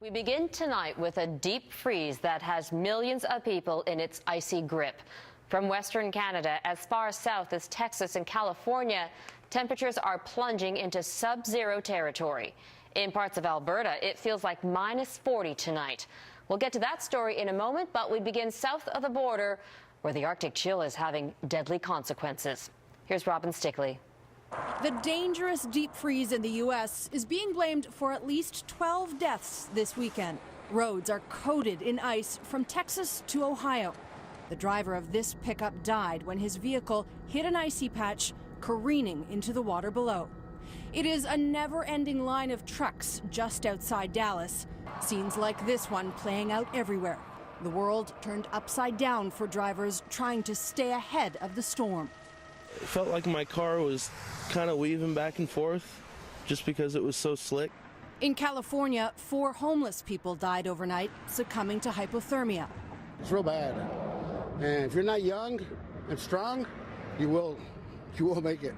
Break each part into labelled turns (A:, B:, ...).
A: We begin tonight with a deep freeze that has millions of people in its icy grip. From Western Canada as far south as Texas and California, temperatures are plunging into sub-zero territory. In parts of Alberta, it feels like minus 40 tonight. We'll get to that story in a moment, but we begin south of the border, where the Arctic chill is having deadly consequences. Here's Robin Stickley.
B: The dangerous deep freeze in the U.S. is being blamed for at least 12 deaths this weekend. Roads are coated in ice from Texas to Ohio. The driver of this pickup died when his vehicle hit an icy patch, careening into the water below. It is a never-ending line of trucks just outside Dallas. Scenes like this one playing out everywhere. The world turned upside down for drivers trying to stay ahead of the storm.
C: It felt like my car was kind of weaving back and forth just because it was so slick.
B: In California, 4 homeless people died overnight, succumbing to hypothermia.
D: It's real bad. And if you're not young and strong, you will make it.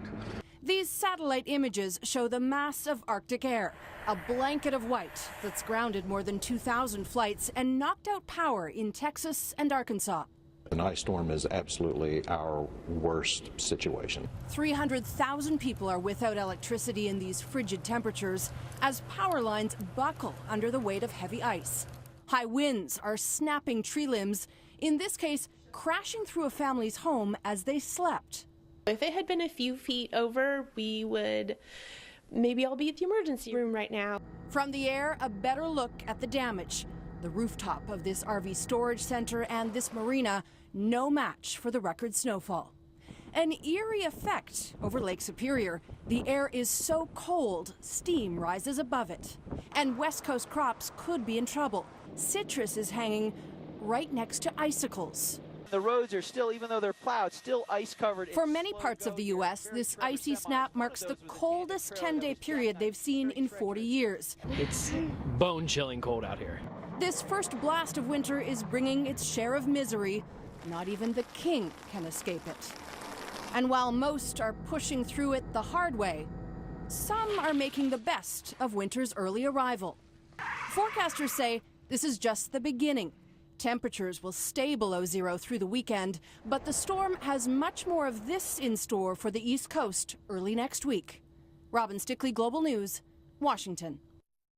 B: These satellite images show the mass of Arctic air, a blanket of white that's grounded more than 2,000 flights and knocked out power in Texas and Arkansas.
E: An ice storm is absolutely our worst situation.
B: 300,000 people are without electricity in these frigid temperatures as power lines buckle under the weight of heavy ice. High winds are snapping tree limbs, in this case, crashing through a family's home as they slept.
F: If it had been a few feet over, we would maybe all be at the emergency room right now.
B: From the air, a better look at the damage. The rooftop of this RV storage center and this marina, no match for the record snowfall. An eerie effect over Lake Superior. The air is so cold, steam rises above it. And West Coast crops could be in trouble. Citrus is hanging right next to icicles.
G: The roads are still, even though they're plowed, still ice covered.
B: For many parts of the U.S., this icy snap marks the coldest 10-day period they've seen in 40 years.
H: It's bone-chilling cold out here.
B: This first blast of winter is bringing its share of misery. Not even the king can escape it. And while most are pushing through it the hard way, some are making the best of winter's early arrival. Forecasters say this is just the beginning. Temperatures will stay below zero through the weekend, but the storm has much more of this in store for the East Coast early next week. Robin Stickley, Global News, Washington.